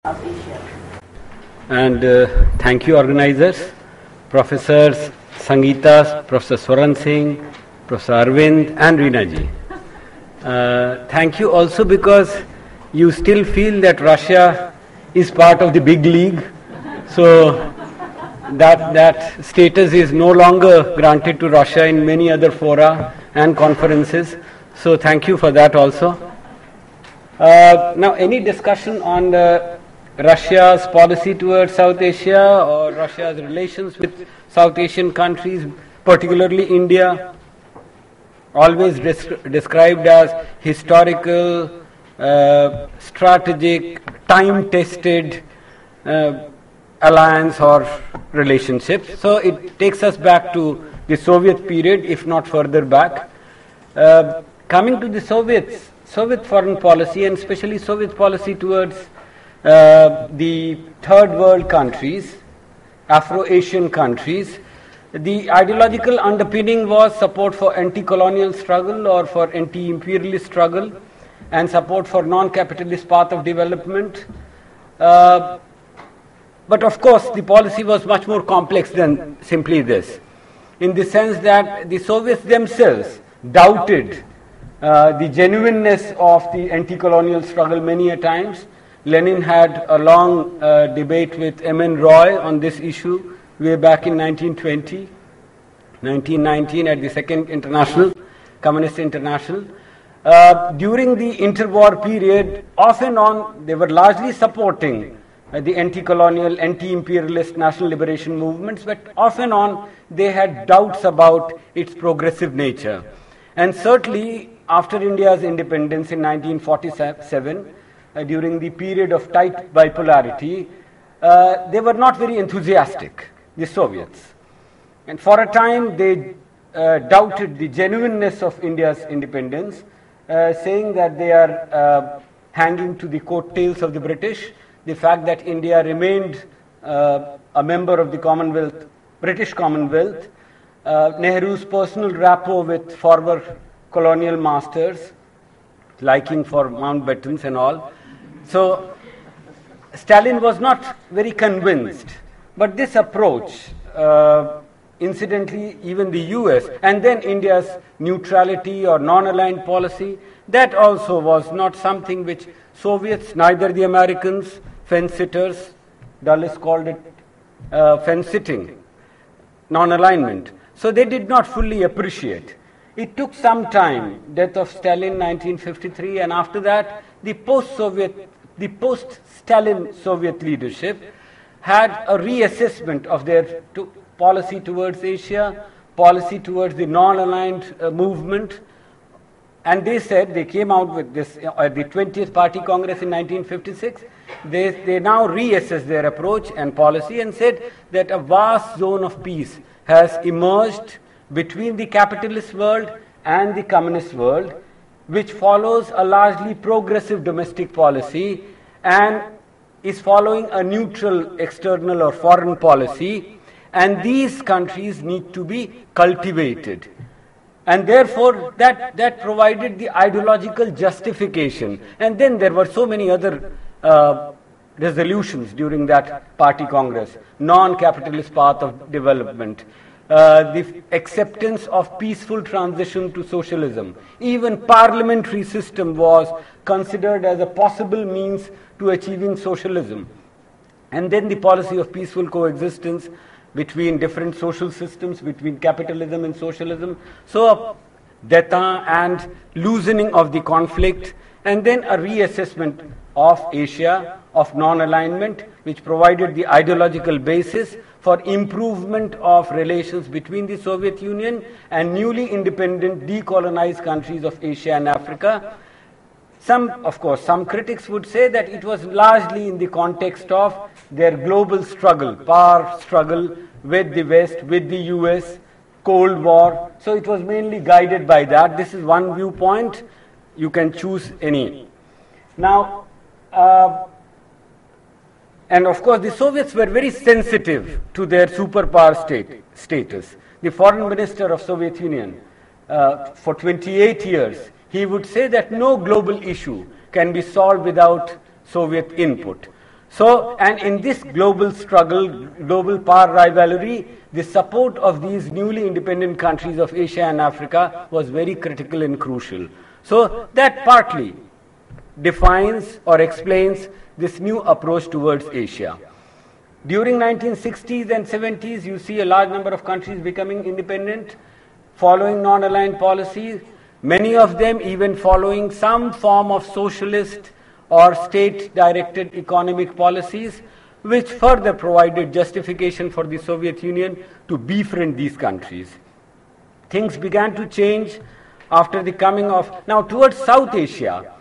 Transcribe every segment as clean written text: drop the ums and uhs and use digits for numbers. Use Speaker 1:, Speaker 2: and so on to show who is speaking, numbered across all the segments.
Speaker 1: of Asia.
Speaker 2: And thank you, organizers, Professors Sangeeta, Professor Swaran Singh, Professor Arvind, and Reena ji. Thank you also because you still feel that Russia is part of the big league. So that status is no longer granted to Russia in many other fora and conferences. So thank you for that also. Now, any discussion on Russia's policy towards South Asia or Russia's relations with South Asian countries, particularly India, always described as historical, strategic, time-tested alliance or relationship. So it takes us back to the Soviet period, if not further back. Coming to the Soviet foreign policy, and especially Soviet policy towards the third world countries, Afro-Asian countries, the ideological underpinning was support for anti-colonial struggle or for anti-imperialist struggle and support for non-capitalist path of development. But of course, the policy was much more complex than simply this, in the sense that the Soviets themselves doubted the genuineness of the anti-colonial struggle many a times. Lenin had a long debate with M.N. Roy on this issue way back in 1919 at the Second International, Communist International. During the interwar period, off and on, they were largely supporting the anti-colonial, anti-imperialist national liberation movements, but off and on, they had doubts about its progressive nature. And certainly, after India's independence in 1947, during the period of tight bipolarity, they were not very enthusiastic, the Soviets. And for a time, they doubted the genuineness of India's independence, saying that they are hanging to the coattails of the British. The fact that India remained a member of the Commonwealth, British Commonwealth, Nehru's personal rapport with former colonial masters, liking for Mountbattens and all. So Stalin was not very convinced. But this approach, incidentally, even the US, and then India's neutrality or non-aligned policy, that also was not something which Soviets, neither the Americans, fence-sitters, Dulles called it fence-sitting, non-alignment. So they did not fully appreciate. It took some time, death of Stalin 1953, and after that, the post-Stalin Soviet leadership had a reassessment of their policy towards Asia, policy towards the non-aligned movement. And they said, they came out with this at the 20th Party Congress in 1956, they now reassessed their approach and policy and said that a vast zone of peace has emerged between the capitalist world and the communist world, which follows a largely progressive domestic policy and is following a neutral external or foreign policy, and these countries need to be cultivated. And therefore, that provided the ideological justification. And then there were so many other resolutions during that party congress. Non-capitalist path of development, the acceptance of peaceful transition to socialism. Even parliamentary system was considered as a possible means to achieving socialism. And then the policy of peaceful coexistence between different social systems, between capitalism and socialism. So, détente and loosening of the conflict, and then a reassessment of Asia, of non-alignment, which provided the ideological basis for improvement of relations between the Soviet Union and newly independent decolonized countries of Asia and Africa. Of course, some critics would say that it was largely in the context of their global struggle, power struggle with the West, with the US, Cold War. So it was mainly guided by that. This is one viewpoint. You can choose any. Now, and of course, the Soviets were very sensitive to their superpower status. The foreign minister of Soviet Union, for 28 years, he would say that no global issue can be solved without Soviet input. So, and in this global struggle, global power rivalry, the support of these newly independent countries of Asia and Africa was very critical and crucial. So, that partly defines or explains this new approach towards Asia. During 1960s and 70s, you see a large number of countries becoming independent, following non-aligned policies, many of them even following some form of socialist or state-directed economic policies, which further provided justification for the Soviet Union to befriend these countries. Things began to change after the coming of, now towards South Asia,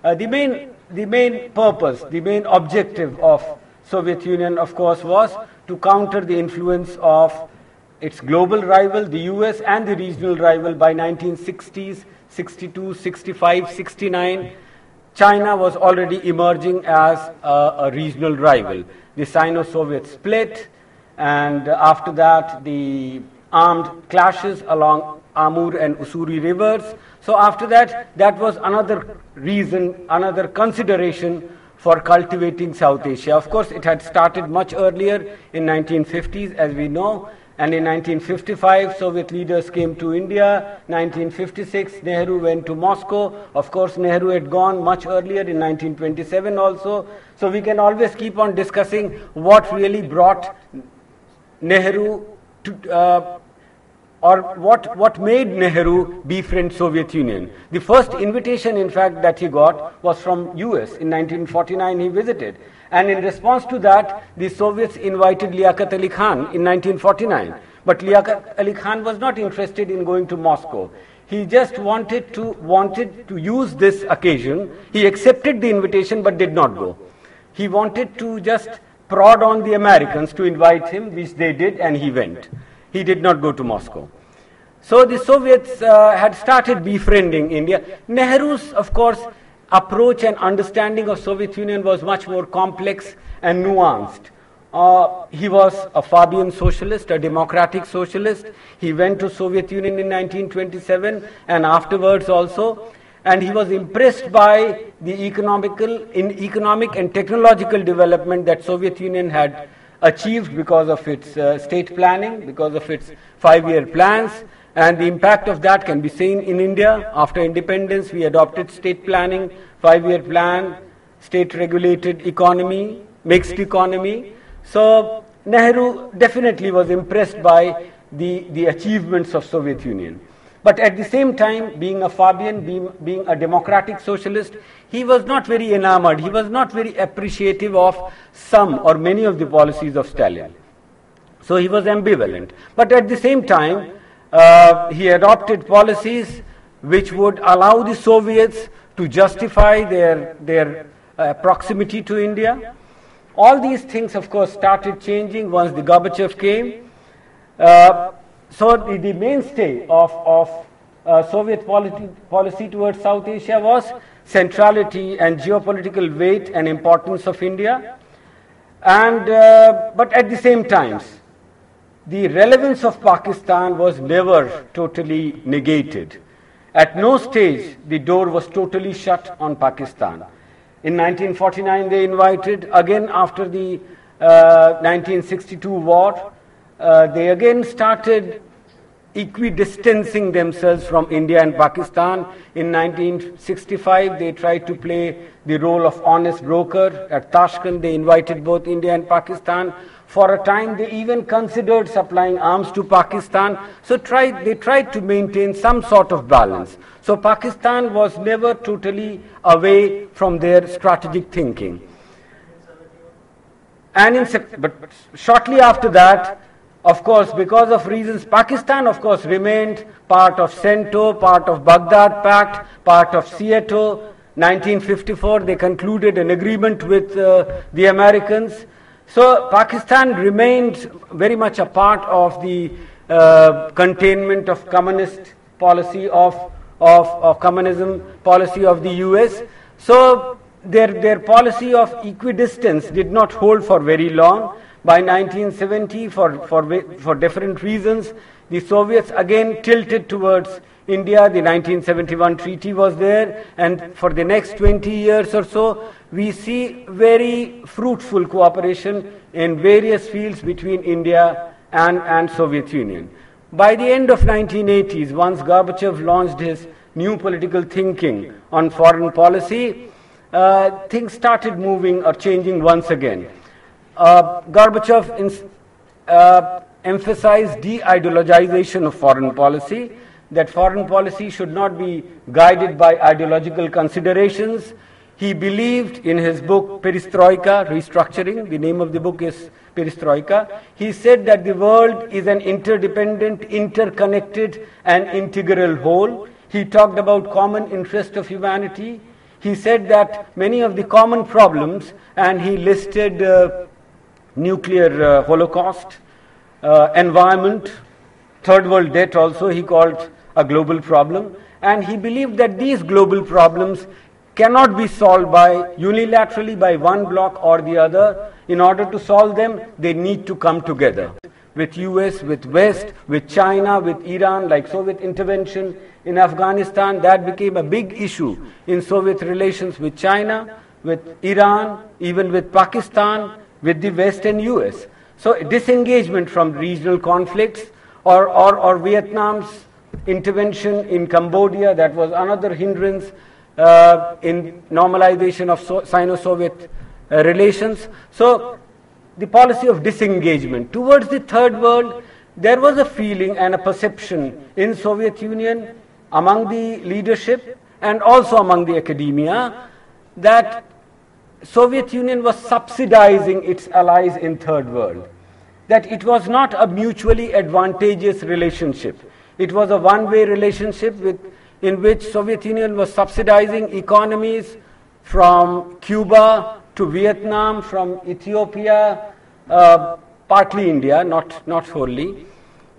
Speaker 2: the main purpose, the main objective of Soviet Union, of course, was to counter the influence of its global rival, the US, and the regional rival by 1960s, 62, 65, 69. China was already emerging as a regional rival. The Sino-Soviet split, and after that the armed clashes along Amur and Ussuri rivers. So after that, that was another reason, another consideration for cultivating South Asia. Of course, it had started much earlier in 1950s, as we know, and in 1955, Soviet leaders came to India. 1956, Nehru went to Moscow. Of course, Nehru had gone much earlier in 1927 also. So we can always keep on discussing what really brought Nehru to, or what made Nehru befriend Soviet Union. The first invitation, in fact, that he got was from US. In 1949, he visited. And in response to that, the Soviets invited Liaquat Ali Khan in 1949. But Liaquat Ali Khan was not interested in going to Moscow. He just wanted to use this occasion. He accepted the invitation but did not go. He wanted to just prod on the Americans to invite him, which they did, and he went. He did not go to Moscow. So the Soviets had started befriending India. Nehru's, of course, approach and understanding of Soviet Union was much more complex and nuanced. He was a Fabian socialist, a democratic socialist. He went to Soviet Union in 1927 and afterwards also, and he was impressed by the economic and technological development that Soviet Union had achieved because of its state planning, because of its 5-year plans. And the impact of that can be seen in India. After independence, we adopted state planning, 5-year plan, state-regulated economy, mixed economy. So Nehru definitely was impressed by the achievements of Soviet Union. But at the same time, being a Fabian, being a democratic socialist, he was not very enamored. He was not very appreciative of some or many of the policies of Stalin. So he was ambivalent. But at the same time, he adopted policies which would allow the Soviets to justify their proximity to India. All these things, of course, started changing once the Gorbachev came. So the mainstay of Soviet policy towards South Asia was centrality and geopolitical weight and importance of India. And but at the same time, the relevance of Pakistan was never totally negated. At no stage the door was totally shut on Pakistan. In 1949 they invited, again after the 1962 war, they again started equidistancing themselves from India and Pakistan. In 1965 they tried to play the role of honest broker. At Tashkent they invited both India and Pakistan. For a time they even considered supplying arms to Pakistan. So they tried to maintain some sort of balance. So Pakistan was never totally away from their strategic thinking. But shortly after that, of course, because of reasons, Pakistan, of course, remained part of CENTO, part of Baghdad Pact, part of SEATO. 1954, they concluded an agreement with the Americans. So Pakistan remained very much a part of the containment of communist policy of communism policy of the US. So their policy of equidistance did not hold for very long. By 1970, for different reasons, the Soviets again tilted towards India. The 1971 treaty was there, and for the next 20 years or so, we see very fruitful cooperation in various fields between India and Soviet Union. By the end of 1980s, once Gorbachev launched his new political thinking on foreign policy, things started moving or changing once again. Gorbachev emphasized de-ideologization of foreign policy, that foreign policy should not be guided by ideological considerations. He believed in his book Perestroika, Restructuring, the name of the book is Perestroika. He said that the world is an interdependent, interconnected and integral whole. He talked about common interest of humanity. He said that many of the common problems, and he listed nuclear holocaust, environment, third world debt also he called a global problem, and he believed that these global problems cannot be solved unilaterally by one bloc or the other. In order to solve them, they need to come together with US, with West, with China, with Iran, like Soviet intervention in Afghanistan. That became a big issue in Soviet relations with China, with Iran, even with Pakistan, with the West and US. So disengagement from regional conflicts, or Vietnam's intervention in Cambodia, that was another hindrance in normalization of Sino-Soviet relations. So the policy of disengagement. Towards the third world, there was a feeling and a perception in Soviet Union among the leadership and also among the academia that Soviet Union was subsidizing its allies in third world, that it was not a mutually advantageous relationship. It was a one-way relationship in which Soviet Union was subsidizing economies from Cuba to Vietnam, from Ethiopia, partly India, not wholly.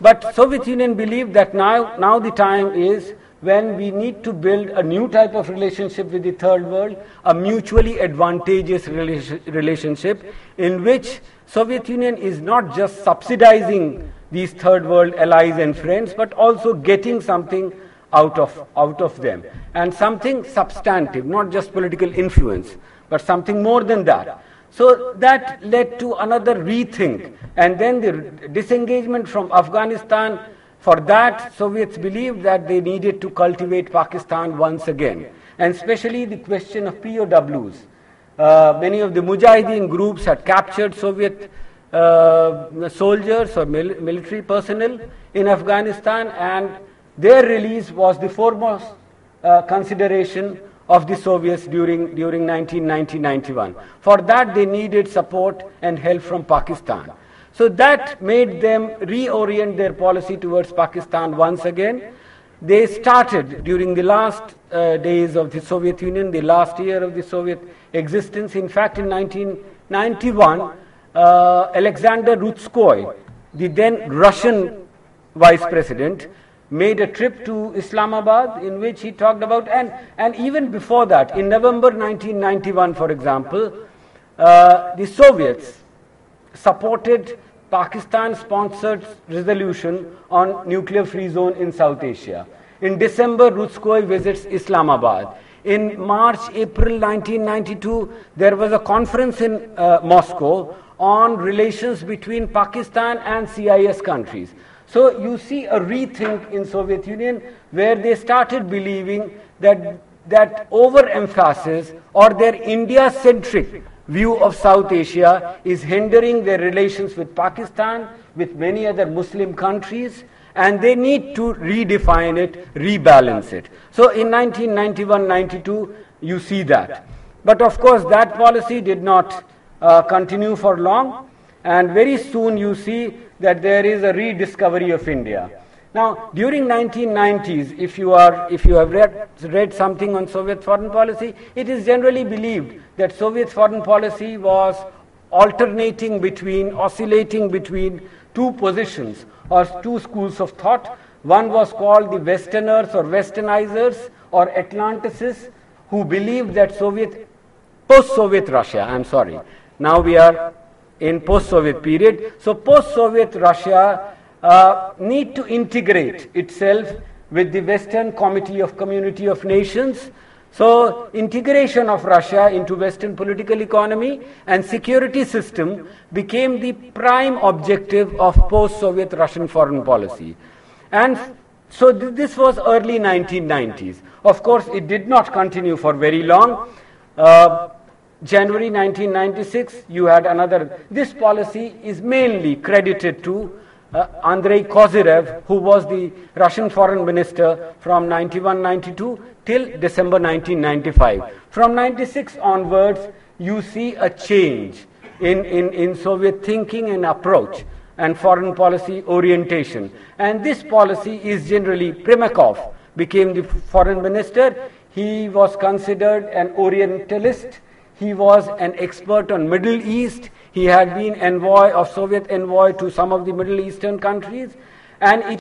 Speaker 2: But Soviet Union believed that now the time is when we need to build a new type of relationship with the third world, a mutually advantageous relationship in which Soviet Union is not just subsidizing these third world allies and friends, but also getting something out of them, and something substantive, not just political influence, but something more than that. So that led to another rethink, and then the disengagement from Afghanistan. For that, Soviets believed that they needed to cultivate Pakistan once again, and especially the question of POWs. Many of the Mujahideen groups had captured Soviet soldiers or military personnel in Afghanistan, and their release was the foremost consideration of the Soviets during 1990-91. For that, they needed support and help from Pakistan. So that made them reorient their policy towards Pakistan once again. They started during the last days of the Soviet Union, the last year of the Soviet existence. In fact, in 1991, Alexander Rutskoy, the then Russian vice president, made a trip to Islamabad in which he talked about, and even before that, in November 1991, for example, the Soviets supported Pakistan-sponsored resolution on nuclear-free zone in South Asia. In December, Rutskoy visits Islamabad. In March, April 1992, there was a conference in Moscow on relations between Pakistan and CIS countries. So you see a rethink in Soviet Union where they started believing that overemphasis or their India-centric view of South Asia is hindering their relations with Pakistan, with many other Muslim countries, and they need to redefine it, rebalance it. So in 1991-92, you see that. But of course, that policy did not continue for long, and very soon you see that there is a rediscovery of India. Now, during 1990s, if you have read something on Soviet foreign policy, it is generally believed that Soviet foreign policy was oscillating between two positions or two schools of thought. One was called the Westerners or Westernizers or Atlanticists, who believed that post-Soviet Russia, now we are in post-Soviet period. So post-Soviet Russia need to integrate itself with the Western Committee of Community of Nations. So integration of Russia into Western political economy and security system became the prime objective of post-Soviet Russian foreign policy. And so this was early 1990s. Of course, it did not continue for very long. January 1996, you had another. This policy is mainly credited to Andrei Kozyrev, who was the Russian foreign minister from 91-92 till December 1995. From 96 onwards, you see a change in Soviet thinking and approach and foreign policy orientation. And this policy is generally, Primakov became the foreign minister. He was considered an Orientalist. He was an expert on Middle East. He had been Soviet envoy to some of the Middle Eastern countries. And it